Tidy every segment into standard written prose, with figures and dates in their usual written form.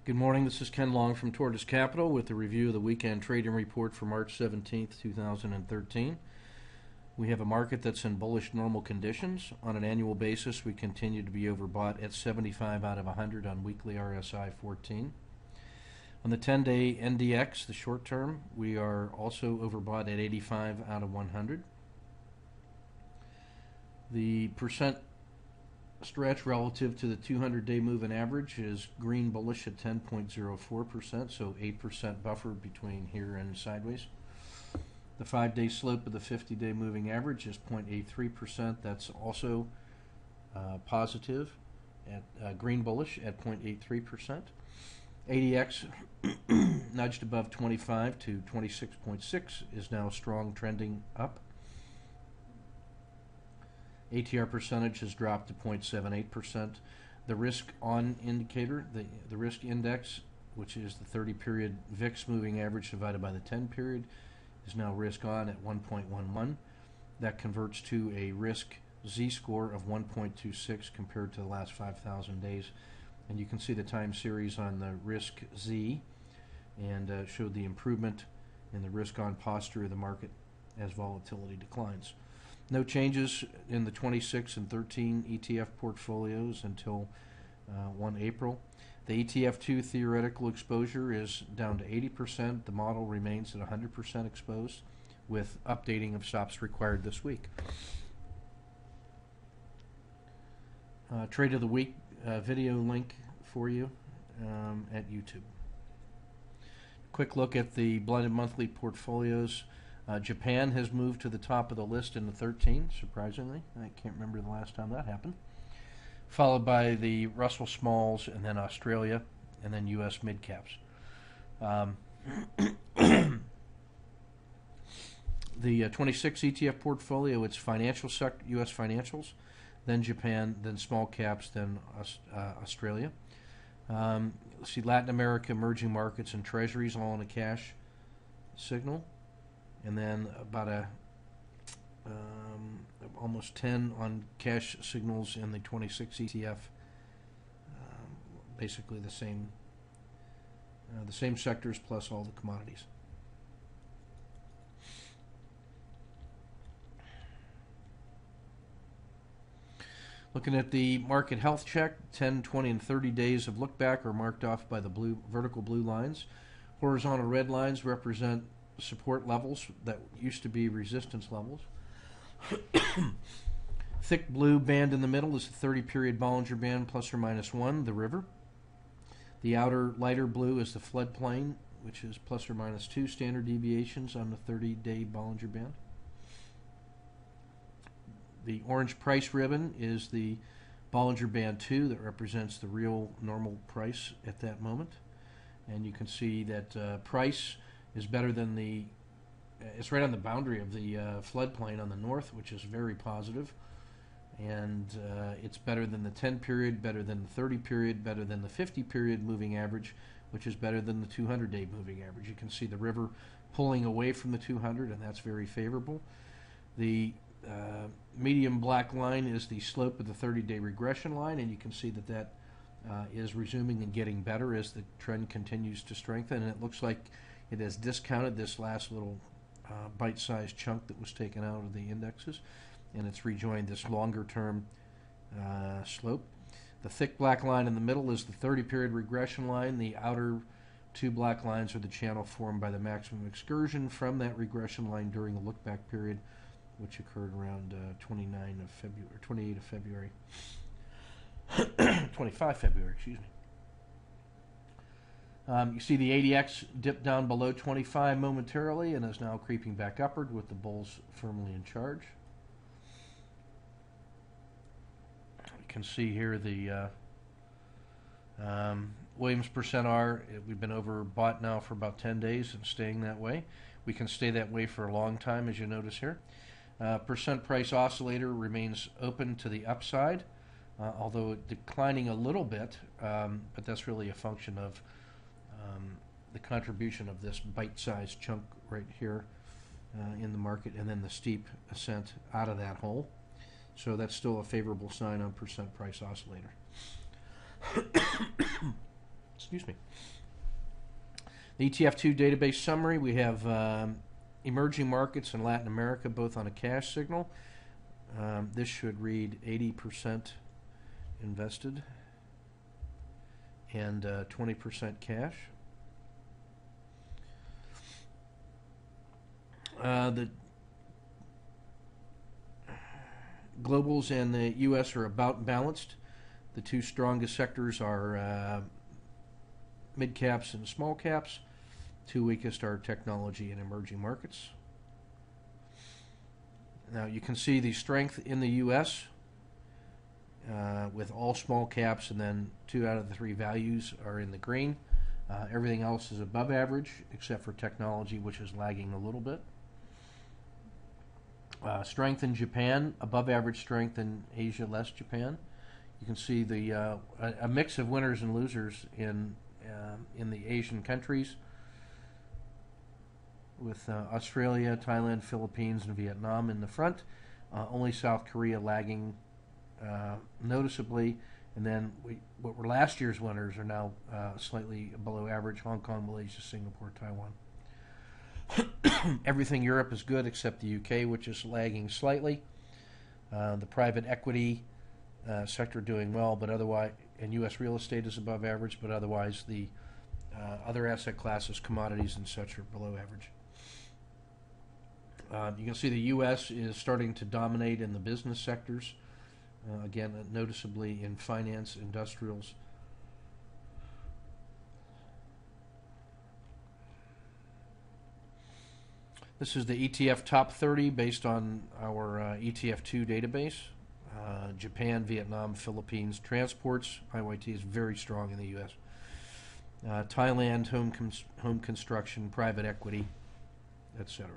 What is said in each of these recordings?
Good morning. This is Ken Long from Tortoise Capital with a review of the weekend trading report for March 17th, 2013. We have a market that's in bullish normal conditions. On an annual basis, we continue to be overbought at 75 out of 100 on weekly RSI 14. On the 10-day NDX, the short term, we are also overbought at 85 out of 100. The percent stretch relative to the 200-day moving average is green bullish at 10.04%, so 8% buffer between here and sideways. The 5-day slope of the 50-day moving average is 0.83%. That's also positive at green bullish at 0.83%. ADX nudged above 25 to 26.6 is now strong, trending up. ATR percentage has dropped to 0.78%. The risk on indicator, the risk index, which is the 30-period VIX moving average divided by the 10-period, is now risk on at 1.11. That converts to a risk Z-score of 1.26 compared to the last 5,000 days. And you can see the time series on the risk Z and showed the improvement in the risk on posture of the market as volatility declines. No changes in the 26 and 13 ETF portfolios until 1 April. The ETF2 theoretical exposure is down to 80%. The model remains at 100% exposed, with updating of stops required this week. Trade of the week video link for you at YouTube. Quick look at the blended monthly portfolios. Japan has moved to the top of the list in the 13, surprisingly. I can't remember the last time that happened. Followed by the Russell Smalls, and then Australia, and then U.S. mid-caps. The 26 ETF portfolio, it's financial sector, U.S. financials, then Japan, then small caps, then Australia. Let's see, Latin America, emerging markets, and treasuries all in a cash signal. And then about almost 10 on cash signals in the 26 ETF. Basically the same sectors plus all the commodities. Looking at the market health check, 10, 20, and 30 days of look back are marked off by the vertical blue lines. Horizontal red lines represent support levels that used to be resistance levels. Thick blue band in the middle is the 30-period Bollinger Band plus or minus 1, the river. The outer lighter blue is the floodplain, which is plus or minus 2 standard deviations on the 30-day Bollinger Band. The orange price ribbon is the Bollinger Band 2 that represents the real normal price at that moment. And you can see that price is better than it's right on the boundary of the floodplain on the north, which is very positive. And it's better than the 10-period, better than the 30-period, better than the 50-period moving average, which is better than the 200-day moving average. You can see the river pulling away from the 200, and that's very favorable. The medium black line is the slope of the 30-day regression line, and you can see that is resuming and getting better as the trend continues to strengthen. And it looks like it has discounted this last little bite-sized chunk that was taken out of the indexes, and it's rejoined this longer-term slope. The thick black line in the middle is the 30-period regression line. The outer two black lines are the channel formed by the maximum excursion from that regression line during the look-back period, which occurred around 28 of February. 25 February, excuse me. You see the ADX dipped down below 25 momentarily and is now creeping back upward with the bulls firmly in charge. You can see here the Williams percent R. We've been overbought now for about 10 days and staying that way. We can stay that way for a long time, as you notice here. Percent price oscillator remains open to the upside, although declining a little bit, but that's really a function of the contribution of this bite-sized chunk right here in the market, and then the steep ascent out of that hole. So that's still a favorable sign on percent price oscillator. Excuse me. The ETF2 database summary, we have emerging markets in Latin America, both on a cash signal. This should read 80% invested and 20% cash. The globals and the U.S. are about balanced. The two strongest sectors are mid caps and small caps. Two weakest are technology and emerging markets. Now you can see the strength in the U.S. With all small caps, and then 2 out of the 3 values are in the green. Everything else is above average except for technology, which is lagging a little bit. Strength in Japan, above average strength in Asia, less Japan. You can see the a mix of winners and losers in the Asian countries, with Australia, Thailand, Philippines, and Vietnam in the front. Only South Korea lagging noticeably, and then what were last year's winners are now slightly below average: Hong Kong, Malaysia, Singapore, Taiwan. Everything Europe is good except the UK, which is lagging slightly. The private equity sector doing well, but otherwise, and U.S. real estate is above average, but otherwise the other asset classes, commodities and such, are below average. You can see the U.S. is starting to dominate in the business sectors, again, noticeably in finance, industrials. This is the ETF top 30 based on our ETF2 database. Japan, Vietnam, Philippines, transports. IYT is very strong in the U.S. Thailand, home construction, private equity, etc.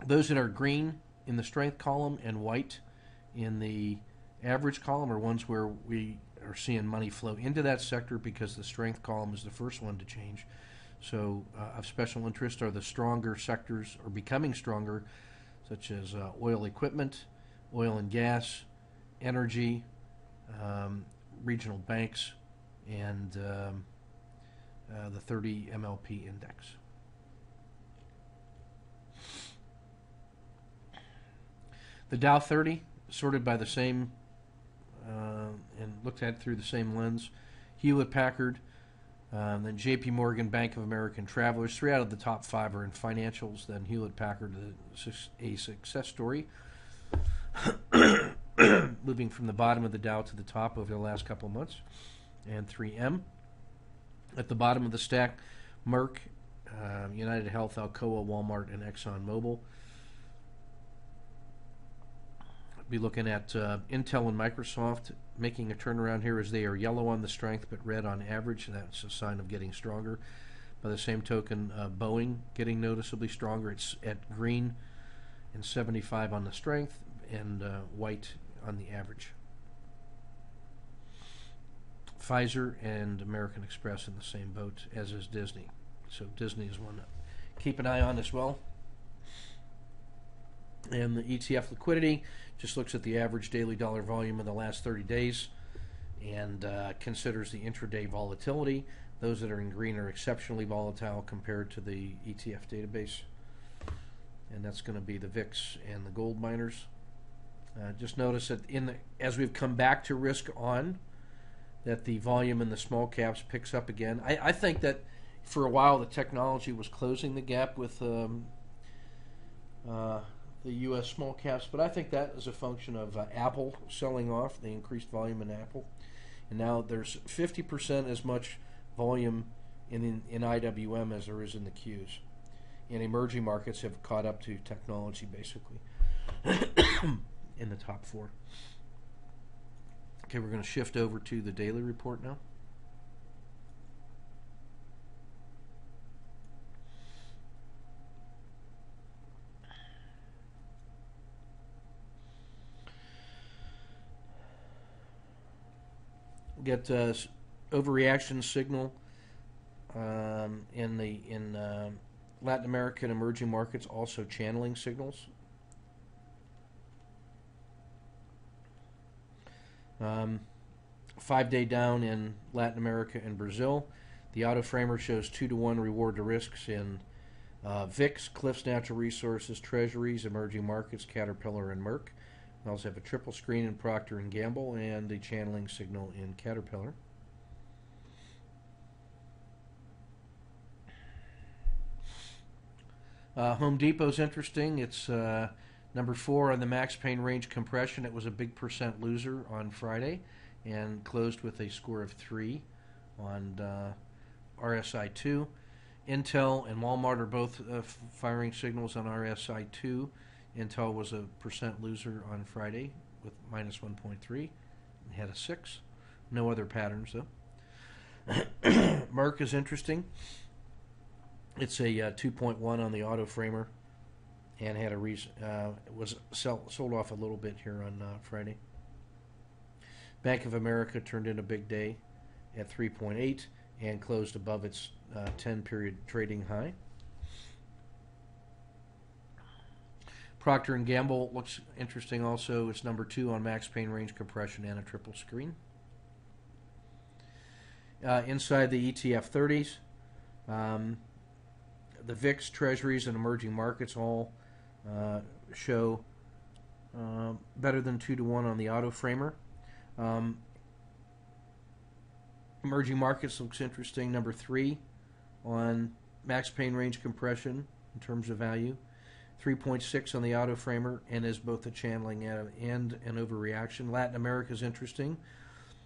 Those that are green in the strength column and white in the average column are ones where we are seeing money flow into that sector, because the strength column is the first one to change. So of special interest are the stronger sectors, or becoming stronger, such as oil equipment, oil and gas, energy, regional banks, and the 30 MLP index. The Dow 30, sorted by the same and looked at through the same lens. Hewlett-Packard, then J.P. Morgan, Bank of America, and Travelers. 3 out of the top 5 are in financials. Then Hewlett-Packard, a success story. Moving from the bottom of the Dow to the top over the last couple of months. And 3M. At the bottom of the stack, Merck, United Health, Alcoa, Walmart, and ExxonMobil. Be looking at Intel and Microsoft making a turnaround here, as they are yellow on the strength but red on average, and that's a sign of getting stronger. By the same token, Boeing getting noticeably stronger. It's at green and 75 on the strength, and white on the average. Pfizer and American Express in the same boat, as is Disney. So Disney is one to keep an eye on as well. And the ETF liquidity just looks at the average daily dollar volume in the last 30 days and considers the intraday volatility. Those that are in green are exceptionally volatile compared to the ETF database. And that's going to be the VIX and the gold miners. Just notice that as we've come back to risk on, that the volume in the small caps picks up again. I think that for a while the technology was closing the gap with the U.S. small caps, but I think that is a function of Apple selling off, the increased volume in Apple. And now there's 50% as much volume in IWM as there is in the Qs. And emerging markets have caught up to technology, basically, in the top 4. Okay, we're going to shift over to the daily report now. Get overreaction signal in Latin America and emerging markets, also channeling signals. 5-day down in Latin America and Brazil. The auto framer shows 2-to-1 reward to risks in VIX, Cliffs Natural Resources, Treasuries, Emerging Markets, Caterpillar, and Merck. We also have a triple screen in Procter & Gamble and a channeling signal in Caterpillar. Home Depot's interesting. It's number 4 on the max pain range compression. It was a big percent loser on Friday and closed with a score of 3 on RSI2. Intel and Walmart are both firing signals on RSI2. Intel was a percent loser on Friday with minus 1.3. It had a 6. No other patterns, though. Merck is interesting. It's a 2.1 on the auto framer and had a was sold off a little bit here on Friday. Bank of America turned in a big day at 3.8 and closed above its 10-period trading high. Procter & Gamble looks interesting also. It's number 2 on max pain range compression and a triple screen. Inside the ETF 30s, the VIX, Treasuries, and Emerging Markets all show better than 2-to-1 on the auto framer. Emerging Markets looks interesting, number 3 on max pain range compression in terms of value, 3.6 on the auto framer, and is both a channeling and an overreaction. Latin America is interesting.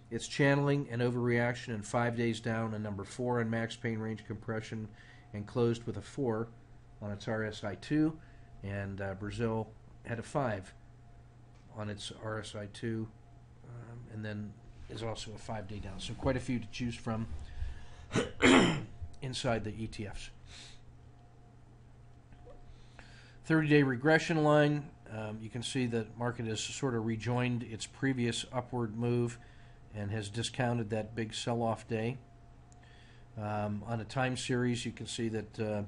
It's channeling and overreaction and 5 days down, and number 4 on max pain range compression, and closed with a 4 on its RSI2, and Brazil had a 5 on its RSI2, and then is also a 5-day down. So quite a few to choose from inside the ETFs. 30-day regression line, you can see the market has sort of rejoined its previous upward move and has discounted that big sell-off day. On a time series, you can see that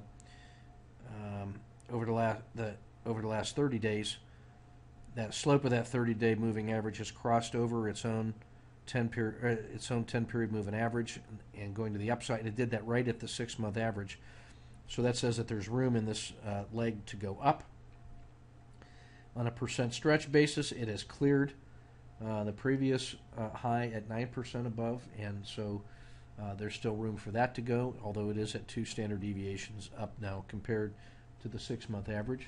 over the last 30 days, that slope of that 30-day moving average has crossed over its own 10-period moving average and going to the upside. And it did that right at the 6-month average. So that says that there's room in this leg to go up. On a percent stretch basis, it has cleared the previous high at 9% above, and so there's still room for that to go, although it is at 2 standard deviations up now compared to the 6-month average.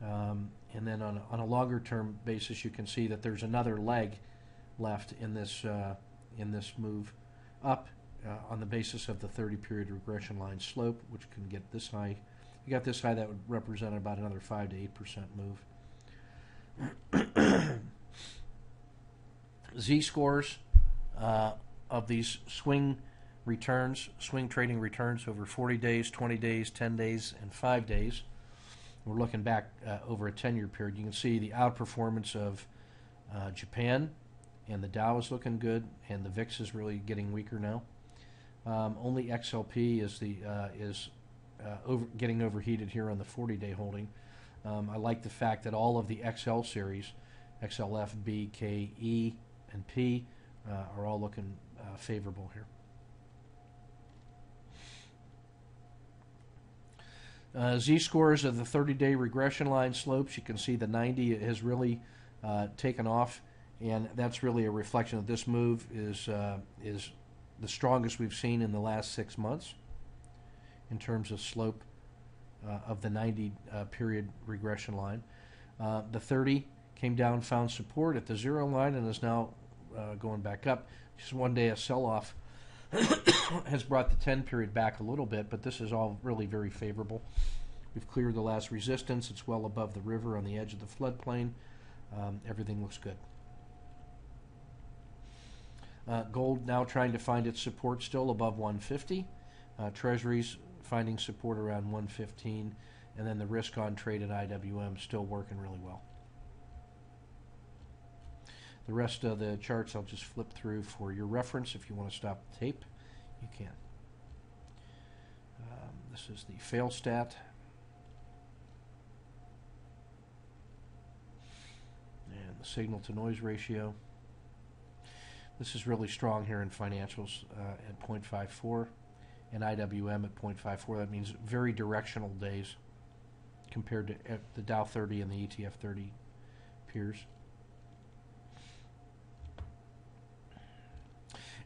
And then on a longer term basis, you can see that there's another leg left in this move up on the basis of the 30-period regression line slope, which can get this high. You got this high, that would represent about another 5 to 8% move. Z-scores of these swing trading returns over 40 days, 20 days, 10 days, and 5 days. We're looking back over a 10-year period. You can see the outperformance of Japan, and the Dow is looking good, and the VIX is really getting weaker now. Only XLP is getting overheated here on the 40-day holding. I like the fact that all of the XL series, XLF, B, K, E, and P, are all looking favorable here. Z-scores of the 30-day regression line slopes. You can see the 90 has really taken off, and that's really a reflection that this move is the strongest we've seen in the last 6 months in terms of slope of the 90-period regression line. The 30 came down, found support at the 0 line, and is now going back up. Just one day a sell-off has brought the 10-period back a little bit, but this is all really very favorable. We've cleared the last resistance. It's well above the river on the edge of the floodplain. Everything looks good. Gold now trying to find its support still above 150. Treasuries finding support around 115. And then the risk on trade at IWM still working really well. The rest of the charts I'll just flip through for your reference. If you want to stop the tape, you can. This is the fail stat. And the signal to noise ratio. This is really strong here in financials at 0.54 and IWM at 0.54. That means very directional days compared to the Dow 30 and the ETF 30 peers.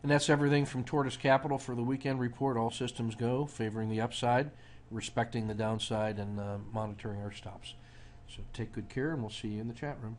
And that's everything from Tortoise Capital for the weekend report. All systems go, favoring the upside, respecting the downside, and monitoring our stops. So take good care, and we'll see you in the chat room.